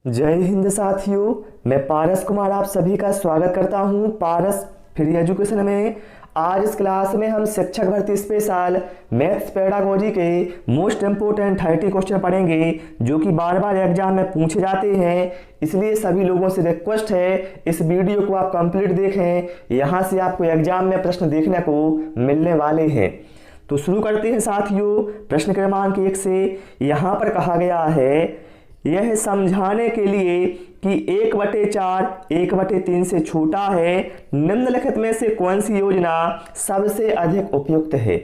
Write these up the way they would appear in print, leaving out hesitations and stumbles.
जय हिंद साथियों, मैं पारस कुमार आप सभी का स्वागत करता हूं पारस फ्री एजुकेशन में। आज इस क्लास में हम शिक्षक भर्ती स्पेशल मैथ्स पेडागोजी के मोस्ट इम्पोर्टेंट 30 क्वेश्चन पढ़ेंगे जो कि बार बार एग्जाम में पूछे जाते हैं। इसलिए सभी लोगों से रिक्वेस्ट है इस वीडियो को आप कंप्लीट देखें, यहाँ से आपको एग्जाम में प्रश्न देखने को मिलने वाले हैं। तो शुरू करते हैं साथियों। प्रश्न क्रमांक 1 से यहाँ पर कहा गया है, यह समझाने के लिए कि 1/4 1/3 से छोटा है, निम्नलिखित में से कौन सी योजना सबसे अधिक उपयुक्त है।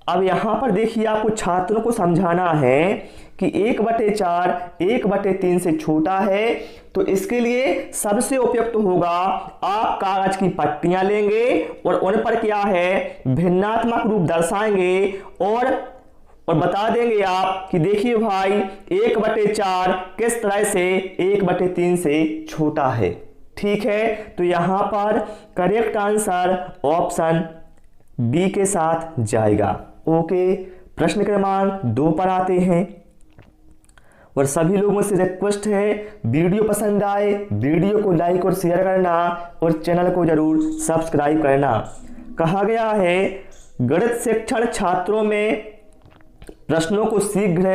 अब यहाँ पर देखिए, आपको छात्रों को समझाना है कि 1/4 1/3 से छोटा है, तो इसके लिए सबसे उपयुक्त होगा आप कागज की पट्टियां लेंगे और उन पर क्या है भिन्नात्मक रूप दर्शाएंगे और बता देंगे आप कि देखिए भाई 1/4 किस तरह से 1/3 से छोटा है। ठीक है, तो यहां पर करेक्ट आंसर ऑप्शन बी के साथ जाएगा। ओके, प्रश्न क्रमांक 2 पर आते हैं और सभी लोगों से रिक्वेस्ट है वीडियो पसंद आए वीडियो को लाइक और शेयर करना और चैनल को जरूर सब्सक्राइब करना। कहा गया है, गणित शिक्षण छात्रों में प्रश्नों को शीघ्र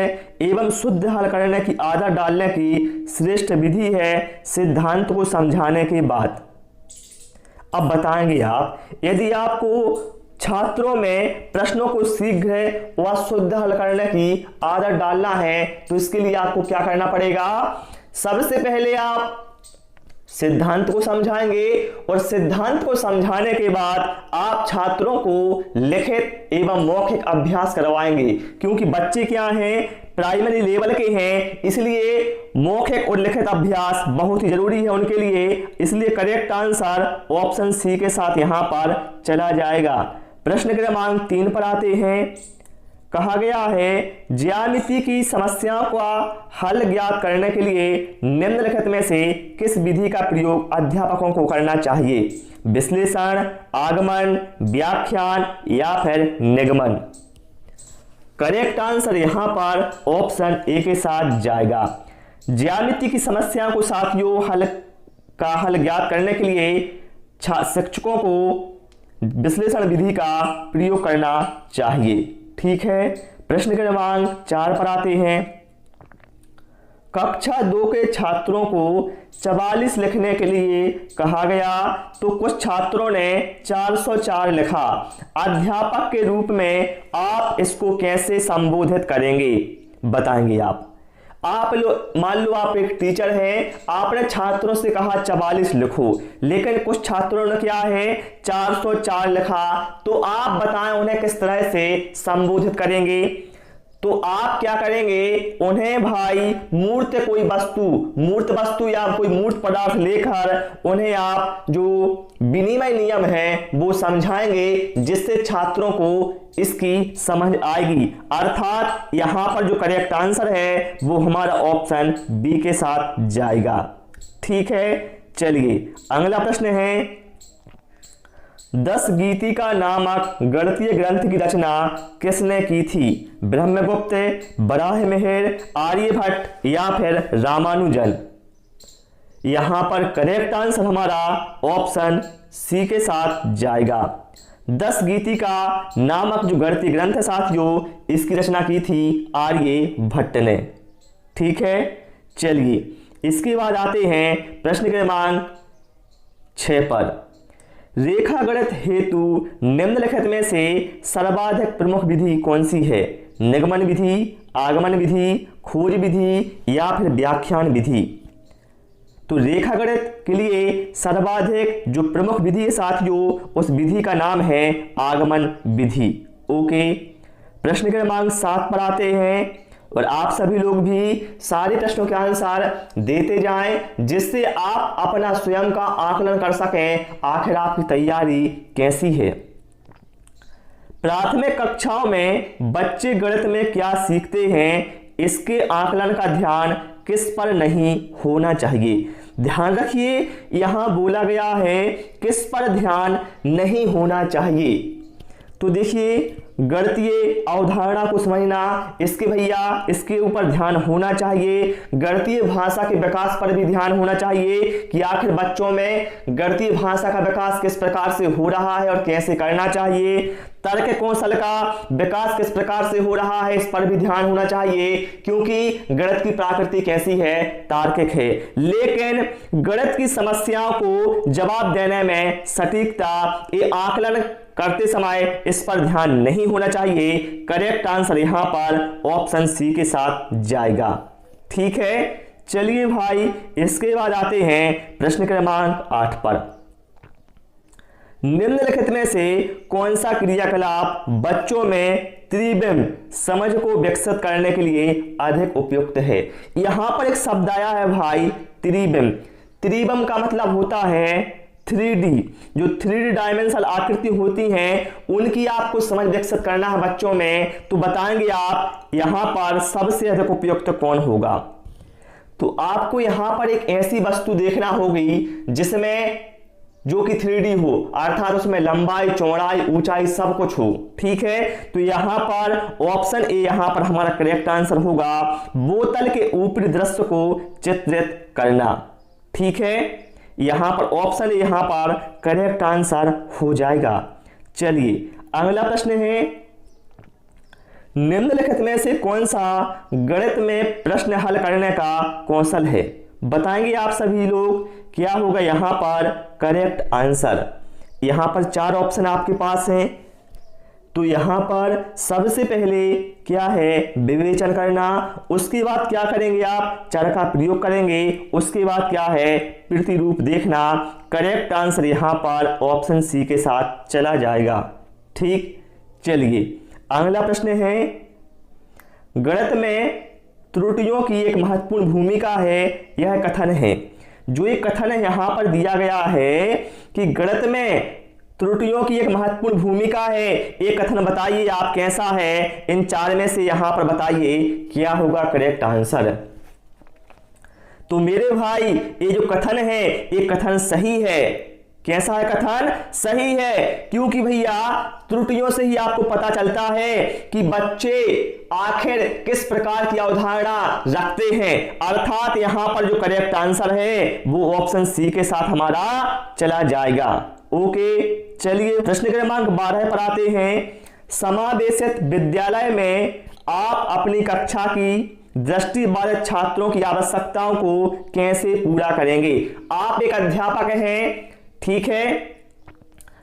एवं शुद्ध हल करने की आदत डालने की श्रेष्ठ विधि है सिद्धांत को समझाने के बाद। अब बताएंगे आप, यदि आपको छात्रों में प्रश्नों को शीघ्र व शुद्ध हल करने की आदत डालना है तो इसके लिए आपको क्या करना पड़ेगा। सबसे पहले आप सिद्धांत को समझाएंगे और सिद्धांत को समझाने के बाद आप छात्रों को लिखित एवं मौखिक अभ्यास करवाएंगे, क्योंकि बच्चे क्या हैं प्राइमरी लेवल के हैं, इसलिए मौखिक और लिखित अभ्यास बहुत ही जरूरी है उनके लिए। इसलिए करेक्ट आंसर ऑप्शन सी के साथ यहां पर चला जाएगा। प्रश्न क्रमांक 3 पर आते हैं। कहा गया है, ज्यामिति की समस्याओं का हल ज्ञात करने के लिए निम्नलिखित में से किस विधि का प्रयोग अध्यापकों को करना चाहिए। विश्लेषण, आगमन, व्याख्यान या फिर निगमन। करेक्ट आंसर यहां पर ऑप्शन ए के साथ जाएगा। ज्यामिति की समस्याओं को साथियों हल ज्ञात करने के लिए शिक्षकों को विश्लेषण विधि का प्रयोग करना चाहिए। ठीक है, प्रश्न क्रमांक 4 पर आते हैं। कक्षा 2 के छात्रों को 44 लिखने के लिए कहा गया तो कुछ छात्रों ने 404 लिखा। अध्यापक के रूप में आप इसको कैसे संबोधित करेंगे, बताएंगे आप। मान लो आप एक टीचर हैं, आपने छात्रों से कहा 44 लिखो, लेकिन कुछ छात्रों ने क्या है 404 लिखा, तो आप बताएं उन्हें किस तरह से संबोधित करेंगे। तो आप क्या करेंगे, उन्हें भाई मूर्त वस्तु या कोई मूर्त पदार्थ लेकर उन्हें आप जो विनिमय नियम है वो समझाएंगे, जिससे छात्रों को इसकी समझ आएगी। अर्थात यहां पर जो करेक्ट आंसर है वो हमारा ऑप्शन बी के साथ जाएगा। ठीक है, चलिए अगला प्रश्न है, 10 गीतिका नामक गणितीय ग्रंथ की रचना किसने की थी। ब्रह्मगुप्त, बराहमिहिर, आर्यभट्ट या फिर रामानुजन। यहां पर करेक्ट आंसर हमारा ऑप्शन सी के साथ जाएगा। 10 गीतिका नामक जो गणितीय ग्रंथ है साथियों, इसकी रचना की थी आर्यभट्ट ने। ठीक है, चलिए इसके बाद आते हैं प्रश्न क्रमांक 6 पर। रेखा गणित हेतु निम्नलिखित में से सर्वाधिक प्रमुख विधि कौन सी है। निगमन विधि, आगमन विधि, खोज विधि या फिर व्याख्यान विधि। तो रेखा गणित के लिए सर्वाधिक जो प्रमुख विधि है साथियों, उस विधि का नाम है आगमन विधि। ओके, प्रश्न क्रमांक 7 पर आते हैं और आप सभी लोग भी सारे प्रश्नों के आंसर देते जाएं, जिससे आप अपना स्वयं का आकलन कर सकें आखिर आपकी तैयारी कैसी है। प्राथमिक कक्षाओं में बच्चे गणित में क्या सीखते हैं, इसके आकलन का ध्यान किस पर नहीं होना चाहिए। ध्यान रखिए, यहां बोला गया है किस पर ध्यान नहीं होना चाहिए। तो देखिए गणितीय अवधारणा को समझना, इसके भैया इसके ऊपर ध्यान होना चाहिए। गणितीय भाषा के विकास पर भी ध्यान होना चाहिए कि आखिर बच्चों में गणितीय भाषा का विकास किस प्रकार से हो रहा है और कैसे करना चाहिए। तर्क कौशल का विकास किस प्रकार से हो रहा है, इस पर भी ध्यान होना चाहिए, क्योंकि गणित की प्रकृति कैसी है, तार्किक है। लेकिन गणित की समस्याओं को जवाब देने में सटीकता, ये आकलन करते समय इस पर ध्यान नहीं होना चाहिए। करेक्ट आंसर यहां पर ऑप्शन सी के साथ जाएगा। ठीक है, चलिए भाई इसके बाद आते हैं प्रश्न क्रमांक 8 पर। निम्नलिखित में से कौन सा क्रियाकलाप बच्चों में त्रिविम समझ को विकसित करने के लिए अधिक उपयुक्त है। यहां पर एक शब्द आया है भाई, त्रिविम। त्रिविम का मतलब होता है 3D। जो 3D डायमेंशनल आकृति होती हैं उनकी आपको समझ विकसित करना है बच्चों में, तो बताएंगे आप यहां पर सबसे अधिक उपयुक्त कौन होगा। तो आपको यहां पर एक ऐसी वस्तु देखना होगी जिसमें जो कि 3D हो, अर्थात उसमें लंबाई, चौड़ाई, ऊंचाई सब कुछ हो। ठीक है, तो यहां पर ऑप्शन ए यहां पर हमारा करेक्ट आंसर होगा, बोतल के ऊपरी दृश्य को चित्रित करना। ठीक है, यहां पर ऑप्शन ए यहां पर करेक्ट आंसर हो जाएगा। चलिए अगला प्रश्न है, निम्नलिखित में से कौन सा गणित में प्रश्न हल करने का कौशल है। बताएंगे आप सभी लोग क्या होगा यहां पर करेक्ट आंसर। यहां पर 4 ऑप्शन आपके पास हैं, तो यहां पर सबसे पहले क्या है, विवेचन करना। उसके बाद क्या करेंगे आप, चर का प्रयोग करेंगे। उसके बाद क्या है, प्रतिरूप देखना। करेक्ट आंसर यहां पर ऑप्शन सी के साथ चला जाएगा। ठीक, चलिए अगला प्रश्न है, गणित में त्रुटियों की एक महत्वपूर्ण भूमिका है, यह कथन है। जो एक कथन है यहां पर दिया गया है कि गणित में त्रुटियों की एक महत्वपूर्ण भूमिका है, एक कथन बताइए आप कैसा है। इन 4 में से यहां पर बताइए क्या होगा करेक्ट आंसर। तो मेरे भाई ये जो कथन है ये कथन सही है। कैसा है कथन, सही है, क्योंकि भैया त्रुटियों से ही आपको पता चलता है कि बच्चे आखिर किस प्रकार की अवधारणा रखते हैं। अर्थात यहां पर जो करेक्ट आंसर है वो ऑप्शन सी के साथ हमारा चला जाएगा। ओके, चलिए प्रश्न क्रमांक 12 पर आते हैं। समावेशित विद्यालय में आप अपनी कक्षा की दृष्टिबाधित छात्रों की आवश्यकताओं को कैसे पूरा करेंगे। आप एक अध्यापक हैं, ठीक है,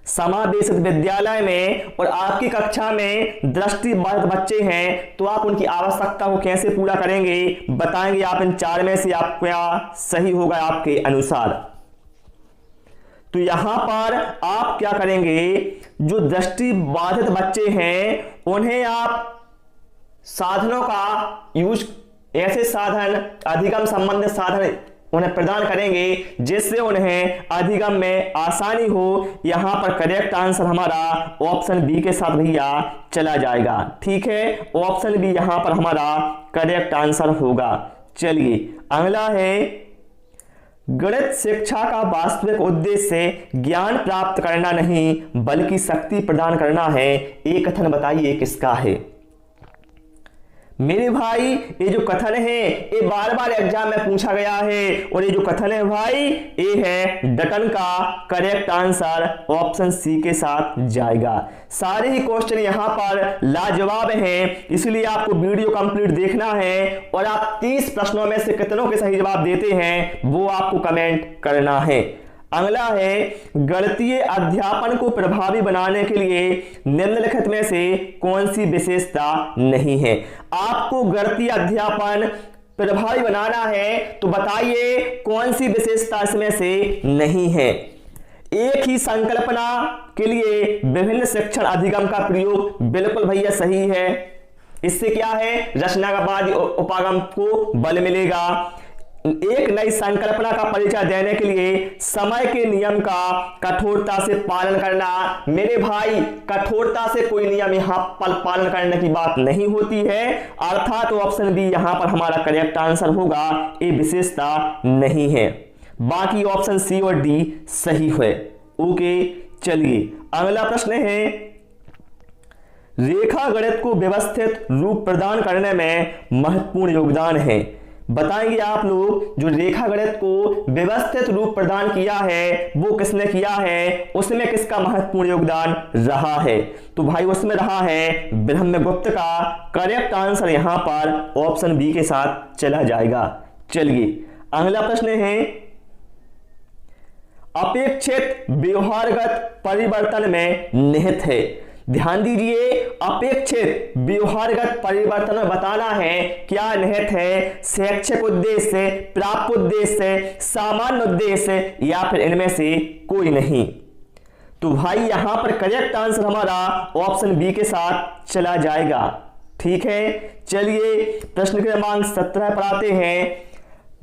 समावेशित विद्यालय में, और आपकी कक्षा में दृष्टिबाधित बच्चे हैं, तो आप उनकी आवश्यकता को कैसे पूरा करेंगे। बताएंगे आप इन 4 में से आप क्या सही होगा आपके अनुसार। तो यहां पर आप क्या करेंगे, जो दृष्टिबाधित बच्चे हैं उन्हें आप साधनों का यूज, ऐसे साधन, अधिगम संबंधित साधन उन्हें प्रदान करेंगे जिससे उन्हें अधिगम में आसानी हो। यहां पर करेक्ट आंसर हमारा ऑप्शन बी के साथ भैया चला जाएगा। ठीक है, ऑप्शन बी यहां पर हमारा करेक्ट आंसर होगा। चलिए अगला है, गणित शिक्षा का वास्तविक उद्देश्य ज्ञान प्राप्त करना नहीं बल्कि शक्ति प्रदान करना है। एक कथन बताइए किसका है। मेरे भाई ये जो कथन है ये बार बार एग्जाम में पूछा गया है, और ये जो कथन है भाई ये है डटन का। करेक्ट आंसर ऑप्शन सी के साथ जाएगा। सारे ही क्वेश्चन यहाँ पर लाजवाब हैं, इसलिए आपको वीडियो कंप्लीट देखना है, और आप 30 प्रश्नों में से कितनों के सही जवाब देते हैं वो आपको कमेंट करना है। अगला है, गणितीय अध्यापन को प्रभावी बनाने के लिए निम्नलिखित में से कौन सी विशेषता नहीं है। आपको गणितीय अध्यापन प्रभावी बनाना है, तो बताइए कौन सी विशेषता इसमें से नहीं है। एक ही संकल्पना के लिए विभिन्न शिक्षण अधिगम का प्रयोग बिल्कुल भैया सही है। इससे क्या है, रचनावादी उपागम को बल मिलेगा। एक नई संकल्पना का परिचय देने के लिए समय के नियम का कठोरता से पालन करना। मेरे भाई कठोरता से कोई नियम यहाँ पर पालन करने की बात नहीं होती है, अर्थात ऑप्शन बी यहाँ पर हमारा करेक्ट आंसर होगा। ये विशेषता नहीं है, बाकी ऑप्शन सी और डी सही है। ओके, चलिए अगला प्रश्न है, रेखा गणित को व्यवस्थित रूप प्रदान करने में महत्वपूर्ण योगदान है। बताएंगे आप लोग जो रेखा गणित को व्यवस्थित रूप प्रदान किया है वो किसने किया है, उसमें किसका महत्वपूर्ण योगदान रहा है। तो भाई उसमें रहा है ब्रह्मगुप्त का। करेक्ट आंसर यहां पर ऑप्शन बी के साथ चला जाएगा। चलिए अगला प्रश्न है, अपेक्षित व्यवहारगत परिवर्तन में निहित है। ध्यान दीजिए, अपेक्षित व्यवहारगत परिवर्तन में बताना है क्या निहित है, शैक्षिक उद्देश्य, प्राप्त उद्देश्य, सामान्य उद्देश्य या फिर इनमें से कोई नहीं। तो भाई यहां पर करेक्ट आंसर हमारा ऑप्शन बी के साथ चला जाएगा। ठीक है, चलिए प्रश्न क्रमांक 17 पर आते हैं।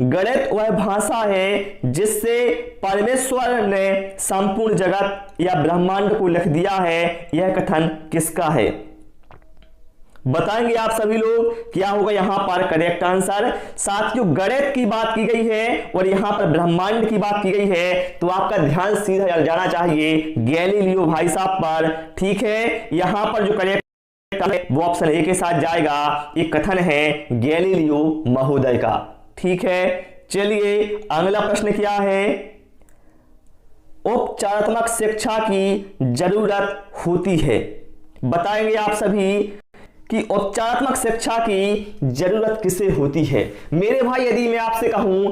गणित वह भाषा है जिससे परमेश्वर ने संपूर्ण जगत या ब्रह्मांड को लिख दिया है, यह कथन किसका है। बताएंगे आप सभी लोग क्या होगा यहां पर करेक्ट आंसर। साथियों गणित की बात की गई है और यहां पर ब्रह्मांड की बात की गई है, तो आपका ध्यान सीधा जाना चाहिए गैलीलियो भाई साहब पर। ठीक है, यहां पर जो करेक्ट वो ऑप्शन ए के साथ जाएगा। ये कथन है गैलीलियो महोदय का। ठीक है, चलिए अगला प्रश्न क्या है, उपचारात्मक शिक्षा की जरूरत होती है। बताएंगे आप सभी कि उपचारात्मक शिक्षा की जरूरत किसे होती है। मेरे भाई यदि मैं आपसे कहूं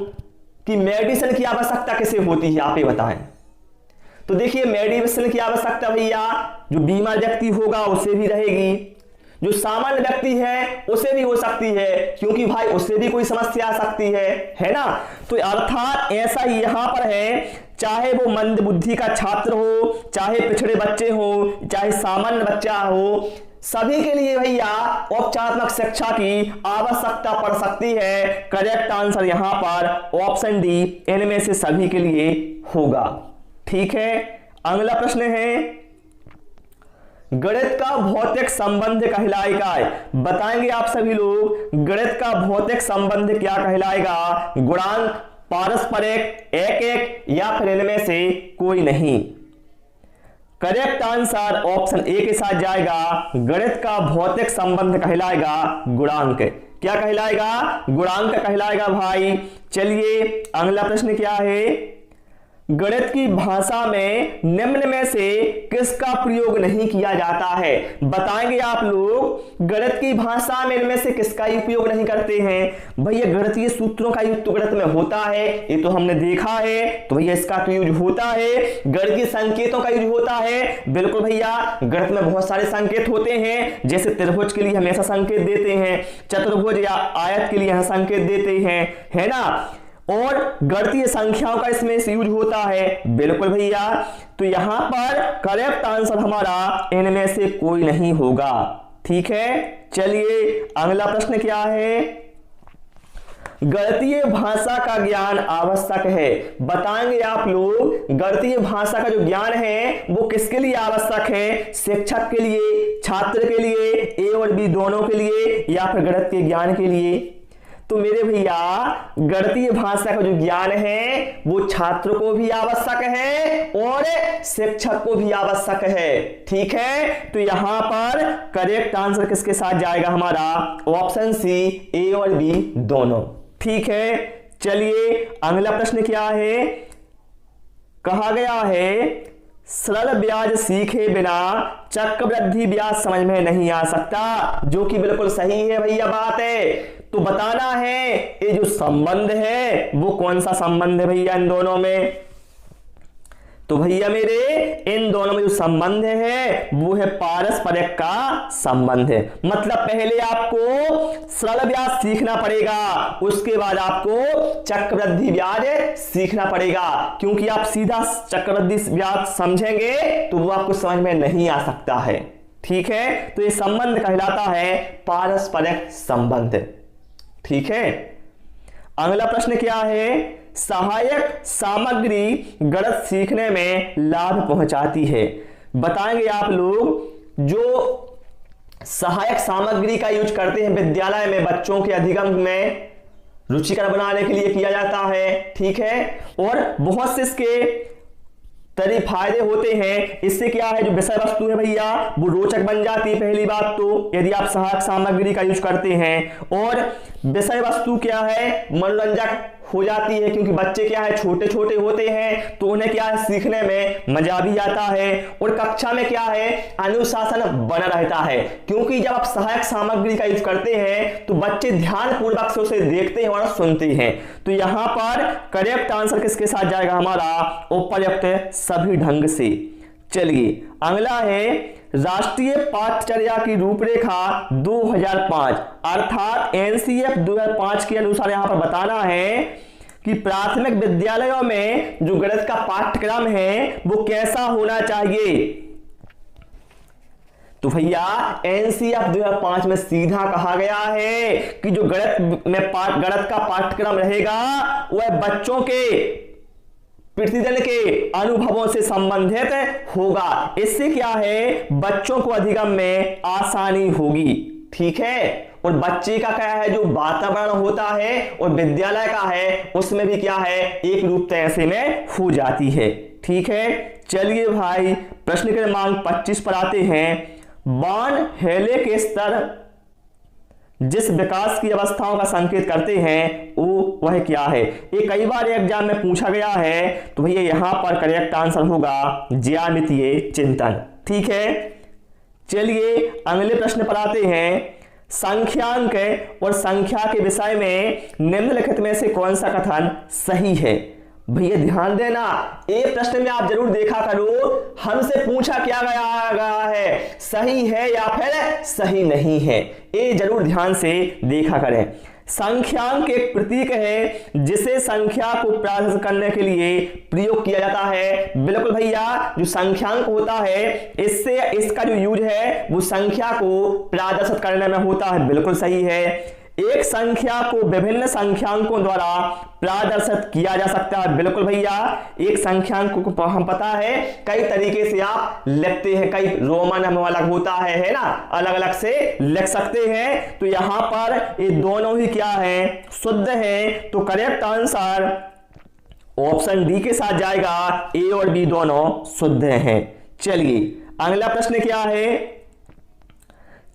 कि मेडिसिन की आवश्यकता किसे होती है, आप ये बताएं। तो देखिए मेडिसिन की आवश्यकता भैया जो बीमार व्यक्ति होगा उसे भी रहेगी, जो सामान्य व्यक्ति है उसे भी हो सकती है, क्योंकि भाई उससे भी कोई समस्या आ सकती है ना। तो अर्थात ऐसा ही यहां पर है, चाहे वो मंद बुद्धि का छात्र हो, चाहे पिछड़े बच्चे हो, चाहे सामान्य बच्चा हो, सभी के लिए भैया औपचारात्मक शिक्षा की आवश्यकता पड़ सकती है। करेक्ट आंसर यहां पर ऑप्शन डी, इनमें से सभी के लिए होगा। ठीक है, अगला प्रश्न है, गणित का भौतिक संबंध कहलाएगा। बताएंगे आप सभी लोग गणित का भौतिक संबंध क्या कहलाएगा, गुणांक, पारस्परिक, एक एक या फिर इनमें से कोई नहीं। करेक्ट आंसर ऑप्शन ए के साथ जाएगा। गणित का भौतिक संबंध कहलाएगा गुणांक। क्या कहलाएगा, गुणांक कहलाएगा भाई। चलिए अगला प्रश्न क्या है, गणित की भाषा में निम्न में से किसका प्रयोग नहीं किया जाता है। बताएंगे आप लोग गणित की भाषा में इनमें से किसका उपयोग नहीं करते हैं। भैया गणितीय सूत्रों का यूज तो गणित में होता है, ये तो हमने देखा है, तो भैया इसका तो यूज होता है। गणितीय संकेतों का यूज होता है, बिल्कुल भैया गणित में बहुत सारे संकेत होते हैं, जैसे त्रिभुज के लिए हम ऐसा संकेत देते हैं, चतुर्भुज या आयत के लिए यहां संकेत देते हैं, है ना। और गणितीय संख्याओं का इसमें यूज होता है, बिल्कुल भैया। तो यहां पर करेक्ट आंसर हमारा इनमें से कोई नहीं होगा। ठीक है, चलिए अगला प्रश्न क्या है, गणितीय भाषा का ज्ञान आवश्यक है। बताएंगे आप लोग गणितीय भाषा का जो ज्ञान है वो किसके लिए आवश्यक है, शिक्षक के लिए, छात्र के लिए, ए और बी दोनों के लिए या फिर गणित के ज्ञान के लिए। तो मेरे भैया गणितीय भाषा का जो ज्ञान है वो छात्र को भी आवश्यक है और शिक्षक को भी आवश्यक है। ठीक है, तो यहां पर करेक्ट आंसर किसके साथ जाएगा हमारा, ऑप्शन सी, ए और बी दोनों। ठीक है, चलिए अगला प्रश्न क्या है, कहा गया है सरल ब्याज सीखे बिना चक्रवृद्धि ब्याज समझ में नहीं आ सकता, जो कि बिल्कुल सही है भैया बात है। तो बताना है ये जो संबंध है वो कौन सा संबंध है भैया इन दोनों में। तो भैया मेरे इन दोनों में जो संबंध है वो है पारस्परिक का संबंध है। मतलब पहले आपको सरल ब्याज सीखना पड़ेगा, उसके बाद आपको चक्रवृद्धि ब्याज सीखना पड़ेगा, क्योंकि आप सीधा चक्रवृद्धि ब्याज समझेंगे तो वो आपको समझ में नहीं आ सकता है। ठीक है, तो ये संबंध कहलाता है पारस्परिक संबंध। ठीक है, अगला प्रश्न क्या है, सहायक सामग्री गणित सीखने में लाभ पहुंचाती है। बताएंगे आप लोग जो सहायक सामग्री का यूज करते हैं विद्यालय में बच्चों के अधिगम में रुचिकर बनाने के लिए किया जाता है। ठीक है, और बहुत से इसके तरी फायदे होते हैं। इससे क्या है, जो विषय वस्तु है भैया वो रोचक बन जाती है पहली बात तो, यदि आप सहायक सामग्री का यूज करते हैं। और विषय वस्तु क्या है, मनोरंजक हो जाती है, क्योंकि बच्चे क्या है छोटे छोटे होते हैं तो उन्हें क्या है सीखने में मजा भी आता है। और कक्षा में क्या है अनुशासन बना रहता है, क्योंकि जब आप सहायक सामग्री का यूज करते हैं तो बच्चे ध्यान पूर्वक से उसे देखते हैं और सुनते हैं। तो यहां पर करेक्ट आंसर किसके साथ जाएगा हमारा, उपयुक्त सभी ढंग से। चलिए अगला है राष्ट्रीय पाठ्यचर्या की रूपरेखा 2005 अर्थात एनसीएफ 2005 के अनुसार यहां पर बताना है कि प्राथमिक विद्यालयों में जो गणित का पाठ्यक्रम है वो कैसा होना चाहिए। तो भैया एनसीएफ 2005 में सीधा कहा गया है कि जो गणित का पाठ्यक्रम रहेगा वह बच्चों के प्रतिदिन के अनुभवों से संबंधित होगा। इससे क्या है बच्चों को अधिगम में आसानी होगी, ठीक है। और बच्चे का क्या है जो वातावरण होता है और विद्यालय का है उसमें भी क्या है एक रूपता ऐसे में हो जाती है, ठीक है। चलिए भाई प्रश्न क्रमांक 25 पर आते हैं। वान हेले के स्तर जिस विकास की अवस्थाओं का संकेत करते हैं वो वह क्या है। ये कई बार एग्जाम में पूछा गया है, तो भैया यहां पर करेक्ट आंसर होगा ज्यामितीय चिंतन, ठीक है। चलिए अगले प्रश्न पर आते हैं। संख्यांक और संख्या के विषय में निम्नलिखित में से कौन सा कथन सही है। भैया ध्यान देना, एक प्रश्न में आप जरूर देखा करो हमसे पूछा क्या गया है, सही है या फिर सही नहीं है, ये जरूर ध्यान से देखा करें। संख्यांक एक प्रतीक है जिसे संख्या को प्रादर्शित करने के लिए प्रयोग किया जाता है। बिल्कुल भैया, जो संख्यांक होता है इससे इसका जो यूज है वो संख्या को प्रादर्शित करने में होता है, बिल्कुल सही है। एक संख्या को विभिन्न संख्यांकों द्वारा प्रदर्शित किया जा सकता है, बिल्कुल भैया। एक संख्यांक को हम पता है कई तरीके से आप लिखते हैं, कई रोमन हम अलग होता है ना, अलग अलग से लिख सकते हैं। तो यहां पर ये दोनों ही क्या है शुद्ध है, तो करेक्ट आंसर ऑप्शन डी के साथ जाएगा, ए और बी दोनों शुद्ध हैं। चलिए अगला प्रश्न क्या है।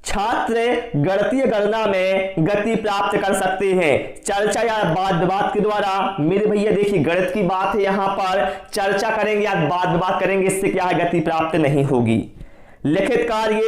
छात्र गणितीय गणना में गति प्राप्त कर सकते हैं चर्चा या वाद विवाद के द्वारा। मेरे भैया देखिए गणित की बात है, यहां पर चर्चा करेंगे या वाद विवाद करेंगे, इससे क्या है गति प्राप्त नहीं होगी। लिखित कार्य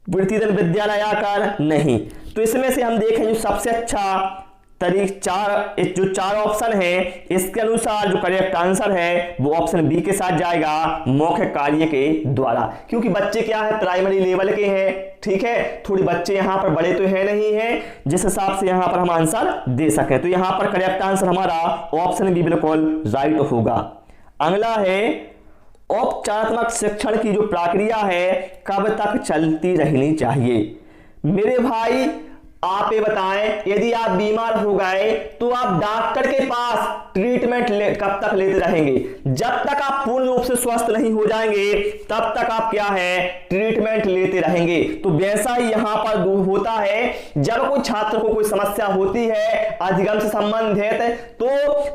प्रतिदिन विद्यालय आकर नहीं। तो इसमें से हम देखें जो सबसे अच्छा जो चार ऑप्शन है इसके अनुसार जो करेक्ट आंसर है वो ऑप्शन बी के साथ जाएगा, मौखिक कार्य के द्वारा। क्योंकि बच्चे क्या है प्राइमरी लेवल के हैं, ठीक है, थोड़ी बच्चे यहां पर बड़े तो है नहीं है जिस हिसाब से यहां पर हम आंसर दे सकें। तो यहां पर करेक्ट आंसर हमारा ऑप्शन बी बिल्कुल राइट होगा। अगला है औपचारात्मक शिक्षण की जो प्रक्रिया है कब तक चलती रहनी चाहिए। मेरे भाई आप ये बताएं, यदि आप बीमार हो गए तो आप डॉक्टर के पास ट्रीटमेंट कब तक लेते रहेंगे, जब तक आप पूर्ण रूप से स्वस्थ नहीं हो जाएंगे तब तक आप क्या है ट्रीटमेंट लेते रहेंगे। तो वैसा ही यहां पर होता है, जब कोई छात्र को कोई समस्या होती है अधिगम से संबंधित, तो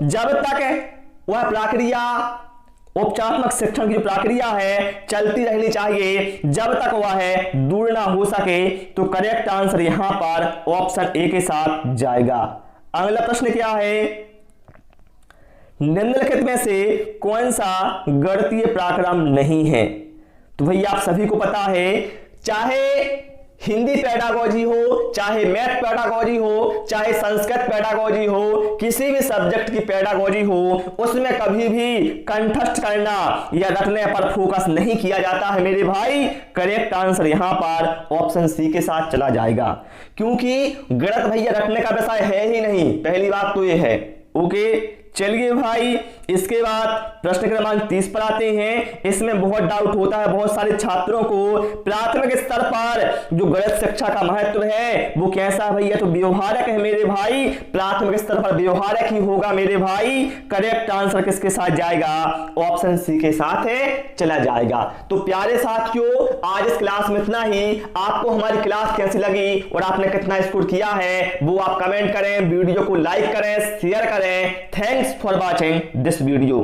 जब तक वह प्रक्रिया औपचारात्मक शिक्षण की जो प्रक्रिया है चलती रहनी चाहिए जब तक वह है दूर ना हो सके। तो करेक्ट आंसर यहां पर ऑप्शन ए के साथ जाएगा। अगला प्रश्न क्या है। निम्नलिखित में से कौन सा गणितीय प्रक्रम नहीं है। तो भैया आप सभी को पता है, चाहे हिंदी पेडागोजी हो, चाहे मैथ पेडागोजी हो, चाहे संस्कृत पेडागोजी हो, किसी भी सब्जेक्ट की पेडागोजी हो, उसमें कभी भी कंठस्थ करना या रटने पर फोकस नहीं किया जाता है मेरे भाई। करेक्ट आंसर यहां पर ऑप्शन सी के साथ चला जाएगा, क्योंकि गणित भैया रटने का विषय है ही नहीं, पहली बात तो यह है। ओके चलिए भाई, इसके बाद प्रश्न क्रमांक 30 पर आते हैं। इसमें बहुत डाउट होता है बहुत सारे छात्रों को, प्राथमिक स्तर पर जो गणित शिक्षा का महत्व है वो कैसा है भैया। तो व्यवहारक है मेरे भाई, प्राथमिक स्तर पर व्यवहारक ही होगा मेरे भाई। करेक्ट आंसर किसके साथ जाएगा, ऑप्शन सी के साथ है चला जाएगा। तो प्यारे साथियों आज इस क्लास में इतना ही। आपको हमारी क्लास कैसी लगी और आपने कितना स्कोर किया है वो आप कमेंट करें, वीडियो को लाइक करें, शेयर करें। Thanks for watching this video.